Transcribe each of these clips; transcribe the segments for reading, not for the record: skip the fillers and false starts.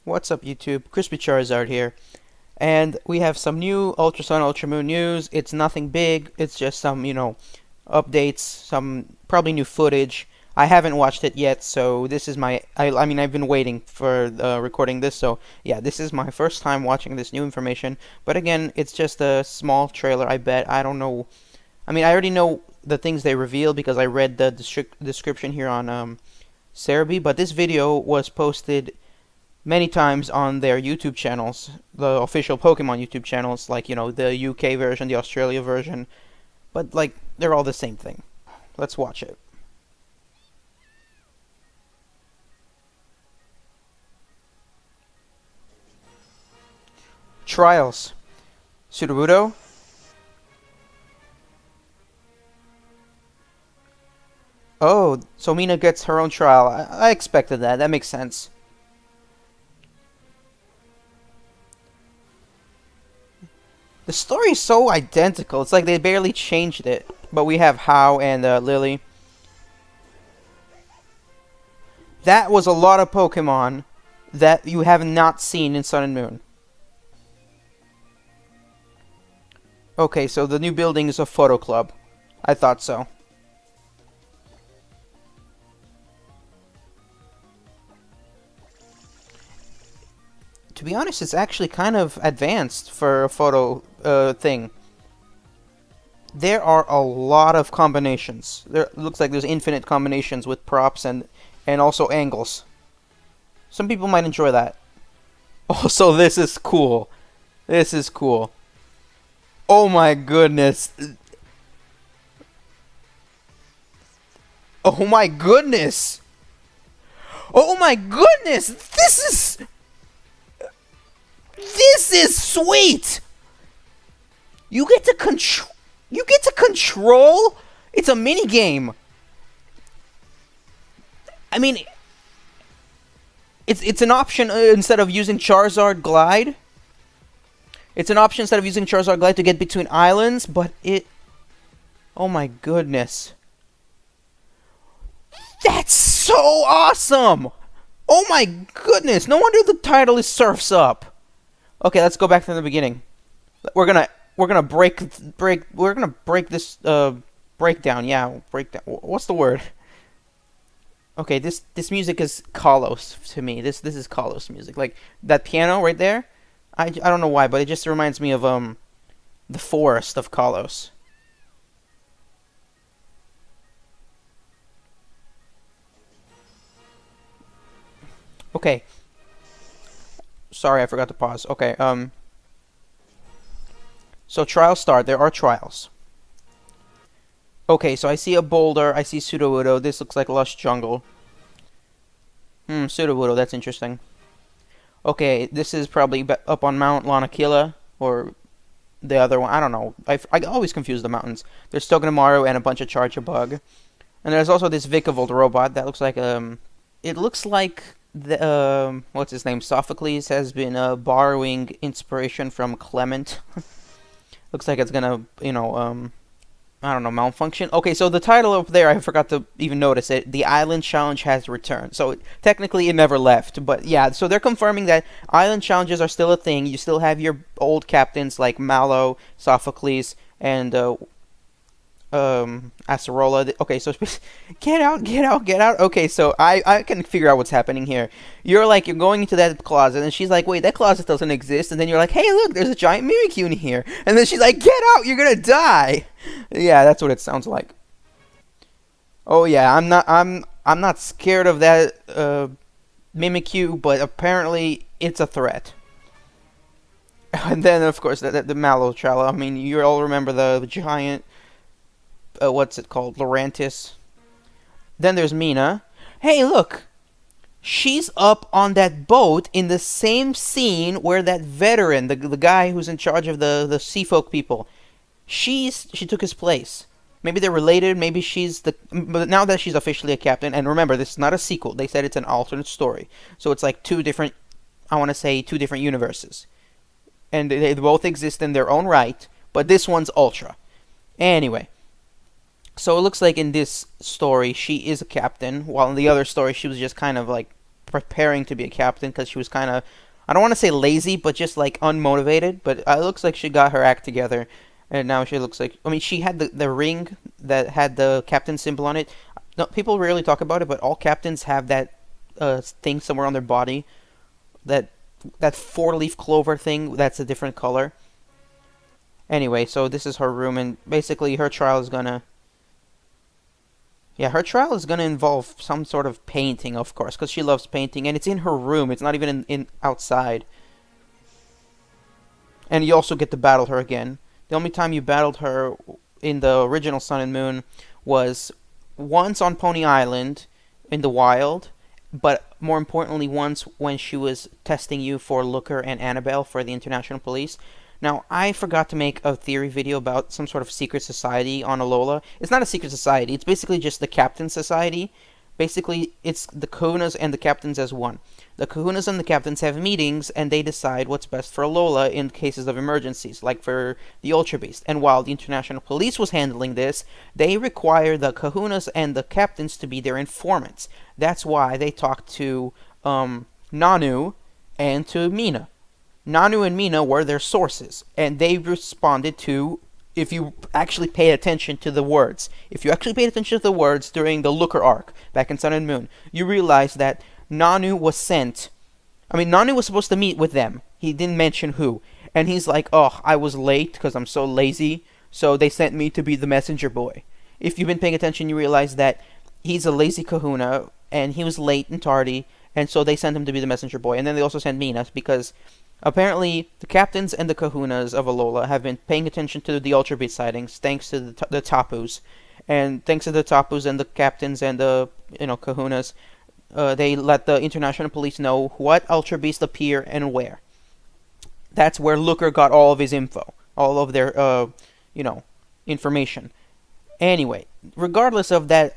What's up, YouTube? Crispy Charizard here. And we have some new Ultra Sun, Ultra Moon news. It's nothing big. It's just some, updates, some probably new footage. I haven't watched it yet, so this is I mean, I've been waiting for recording this, so yeah, this is my first time watching this new information. But again, it's just a small trailer, I bet. I don't know. I mean, I already know the things they reveal because I read the description here on Cerebi, but this video was posted many times on their YouTube channels, the official Pokemon YouTube channels, like, the UK version, the Australia version, but, like, they're all the same thing. Let's watch it. Trials. Sudowoodo. Oh, so Mina gets her own trial. I expected that. That makes sense. The story is so identical. It's like they barely changed it. But we have How and Lily. That was a lot of Pokemon that you have not seen in Sun and Moon. Okay, so the new building is a photo club. I thought so. To be honest, it's actually kind of advanced for a photo thing. There are a lot of combinations. There looks like there's infinite combinations with props and also angles. Some people might enjoy that. Also, this is cool. This is cool. Oh my goodness. Oh my goodness. Oh my goodness. This is sweet. You get to control. You get to control. It's a mini game. I mean, it's an option instead of using Charizard Glide. It's an option instead of using Charizard Glide to get between islands, but it. Oh my goodness. That's so awesome. Oh my goodness. No wonder the title is Surf's Up. Okay, let's go back to the beginning. We're gonna break this breakdown. Yeah, breakdown. What's the word? Okay, this music is Kalos to me. This is Kalos music. Like that piano right there. I don't know why, but it just reminds me of the forest of Kalos. Okay. Sorry, I forgot to pause. Okay, so trials start. There are trials. Okay, so I see a boulder. I see Sudowoodo. This looks like Lush Jungle. Sudowoodo. That's interesting. Okay, this is probably up on Mount Lanakila, or the other one. I don't know. I always confuse the mountains. There's Togedemaru and a bunch of Charjabug. And there's also this Vikavolt robot that looks like, it looks like what's his name? Sophocles has been borrowing inspiration from Clement. Looks like it's gonna, I don't know, malfunction. Okay, so the title up there, I forgot to even notice it. The Island Challenge has returned. So technically it never left, but yeah. So they're confirming that Island Challenges are still a thing. You still have your old captains like Mallow, Sophocles, and Acerola. Okay, so get out. Okay, so I can figure out what's happening here. You're going into that closet, and she's like, wait, that closet doesn't exist. And then you're like, hey, look, there's a giant Mimikyu in here. And then she's like, get out, you're gonna die. Yeah, that's what it sounds like. Oh yeah, I'm not scared of that Mimikyu, but apparently it's a threat. And then of course the Mallow Trala. I mean, you all remember the giant. What's it called? Lurantis. Then there's Mina. Hey, look! She's up on that boat in the same scene where that veteran, the guy who's in charge of the sea folk people, she took his place. Maybe they're related, maybe but now that she's officially a captain, and remember, this is not a sequel, they said it's an alternate story. So it's like two different universes. And they both exist in their own right, but this one's Ultra. Anyway. So it looks like in this story she is a captain, while in the other story she was just kind of like preparing to be a captain because she was kind of, I don't want to say lazy, but just like unmotivated. But it looks like she got her act together, and now she looks like. I mean, she had the ring that had the captain symbol on it. No, people rarely talk about it, but all captains have that thing somewhere on their body, that four-leaf clover thing that's a different color. Anyway, so this is her room, and basically her trial is gonna. Yeah, her trial is gonna involve some sort of painting, of course, because she loves painting, and it's in her room. It's not even in outside. And you also get to battle her again. The only time you battled her in the original Sun and Moon was once on Pony Island in the wild, but more importantly once when she was testing you for Looker and Annabelle for the International Police. Now, I forgot to make a theory video about some sort of secret society on Alola. It's not a secret society. It's basically just the Captain Society. Basically, it's the Kahunas and the Captains as one. The Kahunas and the Captains have meetings, and they decide what's best for Alola in cases of emergencies, like for the Ultra Beast. And while the International Police was handling this, they require the Kahunas and the Captains to be their informants. That's why they talked to Nanu and to Mina. Nanu and Mina were their sources, and they responded to, if you actually pay attention to the words. If you actually paid attention to the words during the Looker arc, back in Sun and Moon, you realize that Nanu was sent. I mean, Nanu was supposed to meet with them. He didn't mention who. And he's like, oh, I was late because I'm so lazy, so they sent me to be the messenger boy. If you've been paying attention, you realize that he's a lazy kahuna, and he was late and tardy, and so they sent him to be the messenger boy. And then they also sent Mina, because apparently, the captains and the kahunas of Alola have been paying attention to the Ultra Beast sightings, thanks to the Tapus. And thanks to the Tapus and the captains and the kahunas, they let the International Police know what Ultra Beast appear and where. That's where Looker got all of his info, all of their, information. Anyway, regardless of that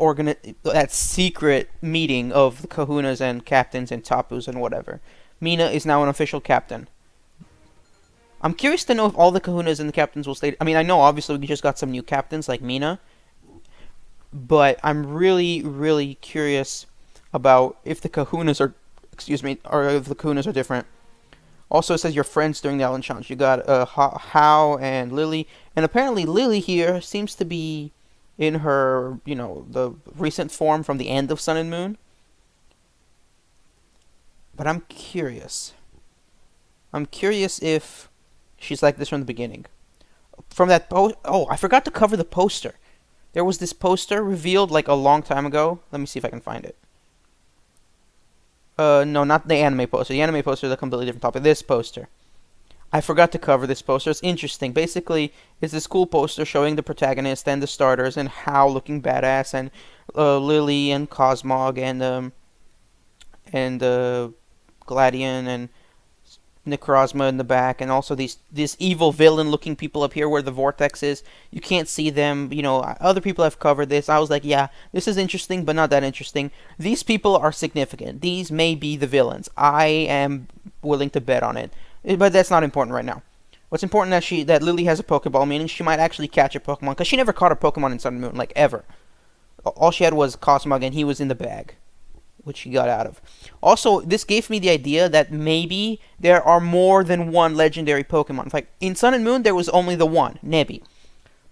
secret meeting of the kahunas and captains and Tapus and whatever, Mina is now an official captain. I'm curious to know if all the kahunas and the captains will stay. I mean, I know obviously we just got some new captains like Mina, but I'm really, really curious about if the kahunas are, or if the kahunas are different. Also, it says your friends during the Island Challenge. You got How and Lily, and apparently Lily here seems to be in her, the recent form from the end of Sun and Moon. But I'm curious. I'm curious if she's like this from the beginning. From that I forgot to cover the poster. There was this poster revealed like a long time ago. Let me see if I can find it. No, not the anime poster. The anime poster is a completely different topic. This poster. I forgot to cover this poster. It's interesting. Basically, it's this cool poster showing the protagonist and the starters and Hal looking badass, and Lily and Cosmog and Gladion and Necrozma in the back, and also this evil villain looking people up here where the vortex is. You can't see them. Other people have covered this. I was like, yeah, this is interesting, but not that interesting. These people are significant. These may be the villains. I am willing to bet on it, but that's not important right now. What's important is that Lily has a Pokeball, meaning she might actually catch a Pokemon, because she never caught a Pokemon in Sun and Moon, like ever. All she had was Cosmog, and he was in the bag, which she got out of. Also, this gave me the idea that maybe there are more than one legendary Pokemon. In fact, in Sun and Moon, there was only the one, Nebby.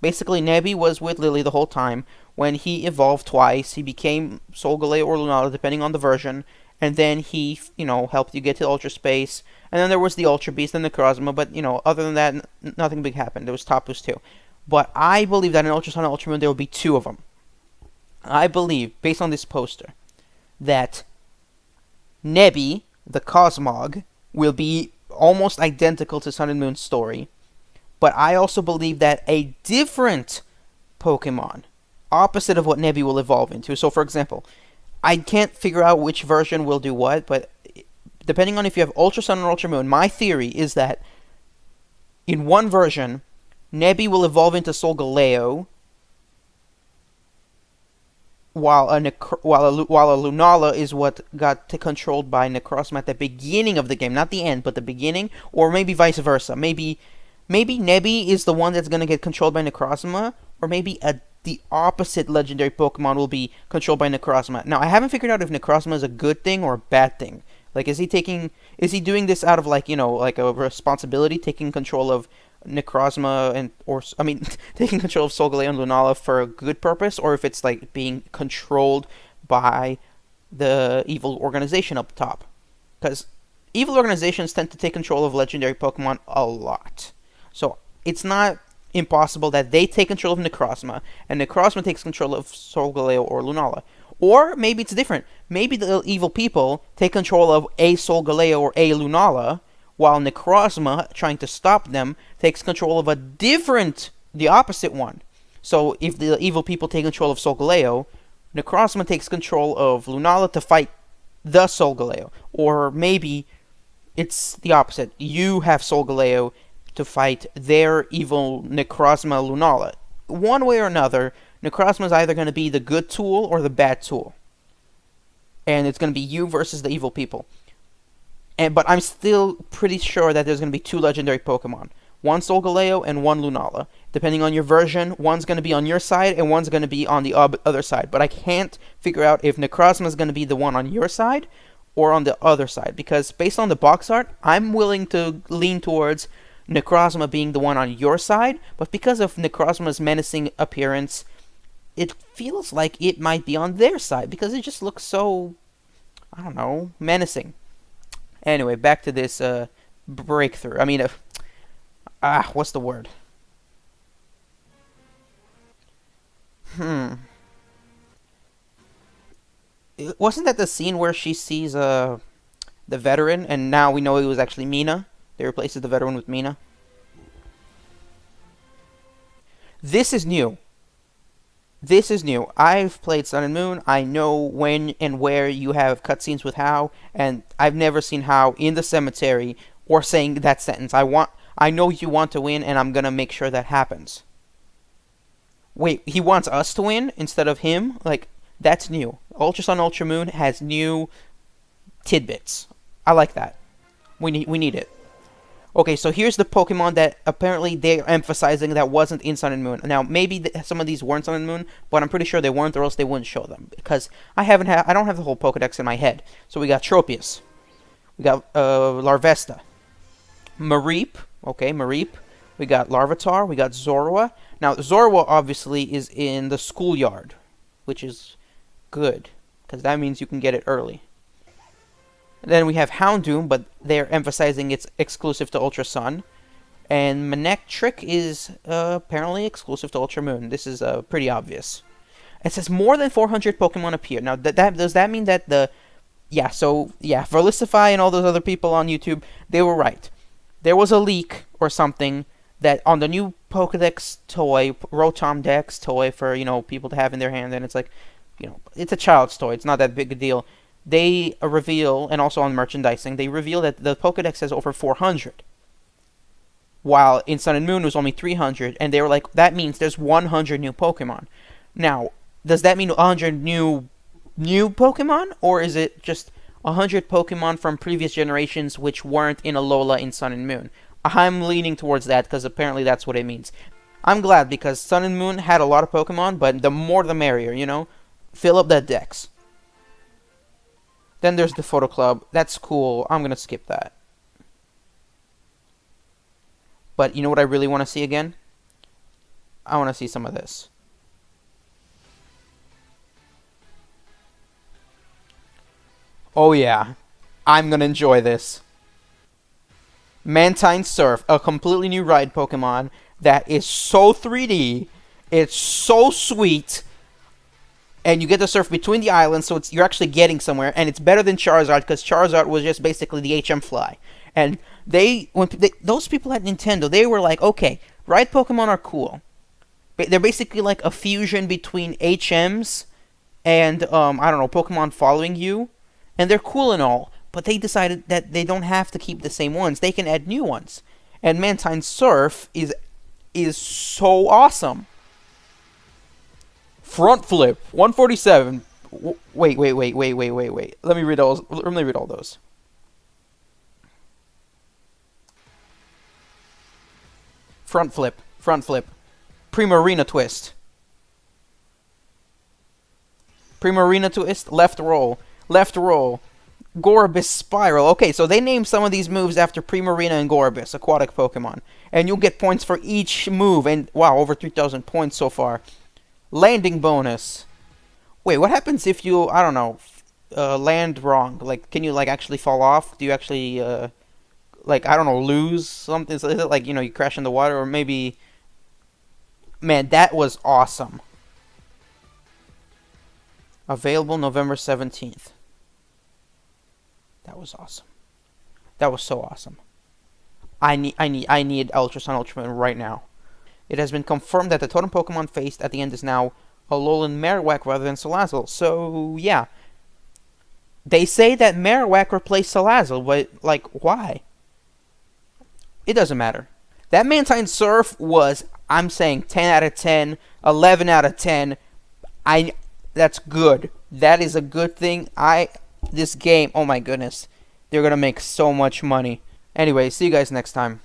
Basically, Nebby was with Lily the whole time. When he evolved twice, he became Solgaleo or Lunala, depending on the version, and then he, helped you get to Ultra Space. And then there was the Ultra Beast and the Necrozma, but, other than that, nothing big happened. There was Tapus too. But I believe that in Ultra Sun and Ultra Moon, there will be two of them. I believe, based on this poster, that Nebby, the Cosmog, will be almost identical to Sun and Moon's story. But I also believe that a different Pokemon, opposite of what Nebby will evolve into. So, for example, I can't figure out which version will do what, but depending on if you have Ultra Sun or Ultra Moon, my theory is that in one version, Nebby will evolve into Solgaleo, while a Lunala is what got controlled by Necrozma at the beginning of the game, not the end, but the beginning, or maybe vice versa. Maybe Nebby is the one that's going to get controlled by Necrozma, or maybe a the opposite legendary Pokemon will be controlled by Necrozma. Now, I haven't figured out if Necrozma is a good thing or a bad thing. Like, is he doing this out of, like, like a responsibility, taking control of Necrozma taking control of Solgaleo and Lunala for a good purpose, or if it's, like, being controlled by the evil organization up top. Because evil organizations tend to take control of legendary Pokemon a lot. So, it's not impossible that they take control of Necrozma, and Necrozma takes control of Solgaleo or Lunala. Or maybe it's different. Maybe the evil people take control of a Solgaleo or a Lunala, while Necrozma, trying to stop them, takes control of the opposite one. So if the evil people take control of Solgaleo, Necrozma takes control of Lunala to fight the Solgaleo. Or maybe it's the opposite. You have Solgaleo to fight their evil Necrozma Lunala. One way or another, Necrozma is either going to be the good tool or the bad tool. And it's going to be you versus the evil people. But I'm still pretty sure that there's going to be two legendary Pokemon. One Solgaleo and one Lunala. Depending on your version, one's going to be on your side and one's going to be on the other side. But I can't figure out if Necrozma is going to be the one on your side or on the other side. Because based on the box art, I'm willing to lean towards Necrozma being the one on your side. But because of Necrozma's menacing appearance, it feels like it might be on their side. Because it just looks so, I don't know, menacing. Anyway, back to this breakthrough. What's the word? Wasn't that the scene where she sees the veteran, and now we know it was actually Mina? They replaced the veteran with Mina. This is new. This is new. I've played Sun and Moon. I know when and where you have cutscenes with Hao, and I've never seen Hao in the cemetery or saying that sentence. I know you want to win, and I'm gonna make sure that happens. Wait, he wants us to win instead of him? Like, that's new. Ultra Sun, Ultra Moon has new tidbits. I like that. We need it. Okay, so here's the Pokemon that apparently they're emphasizing that wasn't in Sun and Moon. Now, maybe some of these weren't Sun and Moon, but I'm pretty sure they weren't, or else they wouldn't show them. Because I don't have the whole Pokedex in my head. So we got Tropius. We got Larvesta. Mareep. Okay, Mareep. We got Larvitar. We got Zorua. Now, Zorua obviously is in the schoolyard, which is good, because that means you can get it early. Then we have Houndoom, but they're emphasizing it's exclusive to Ultra Sun. And Manectric is apparently exclusive to Ultra Moon. This is pretty obvious. It says more than 400 Pokemon appear. Now, does that mean that Verlisify and all those other people on YouTube, they were right. There was a leak or something that on the new Pokedex toy, Rotom Dex toy for, people to have in their hand, and it's like, it's a child's toy. It's not that big a deal. They reveal, and also on merchandising, they reveal that the Pokedex has over 400. While in Sun and Moon it was only 300, and they were like, that means there's 100 new Pokemon. Now, does that mean 100 new Pokemon, or is it just 100 Pokemon from previous generations which weren't in Alola in Sun and Moon? I'm leaning towards that, because apparently that's what it means. I'm glad, because Sun and Moon had a lot of Pokemon, but the more the merrier, Fill up that Dex. Then there's the Photo Club. That's cool. I'm going to skip that. But you know what I really want to see again? I want to see some of this. Oh yeah. I'm going to enjoy this. Mantine Surf, a completely new ride Pokemon that is so 3D. It's so sweet. And you get to surf between the islands, so you're actually getting somewhere. And it's better than Charizard, because Charizard was just basically the HM Fly. And those people at Nintendo, they were like, okay, ride Pokemon are cool. They're basically like a fusion between HMs and, Pokemon following you. And they're cool and all, but they decided that they don't have to keep the same ones. They can add new ones. And Mantine Surf is so awesome. Front flip, 147. Wait. Let me read all those. Front flip. Primarina twist. Primarina twist, left roll, left roll. Gorebyss Spiral. Okay, so they named some of these moves after Primarina and Gorebyss, aquatic Pokemon. And you'll get points for each move. And wow, over 3,000 points so far. Landing bonus. Wait, what happens if you, I don't know, land wrong? Like, can you, like, actually fall off? Do you actually, like, I don't know, lose something? Is it like, you know, you crash in the water? Or maybe... Man, that was awesome. Available November 17th. That was awesome. That was so awesome. I need Ultra Sun Ultra Moon right now. It has been confirmed that the Totem Pokemon faced at the end is now Alolan Marowak rather than Salazzle. So, yeah. They say that Marowak replaced Salazzle, but, like, why? It doesn't matter. That Mantine Surf was, I'm saying, 10 out of 10, 11 out of 10. That's good. That is a good thing. This game, oh my goodness. They're going to make so much money. Anyway, see you guys next time.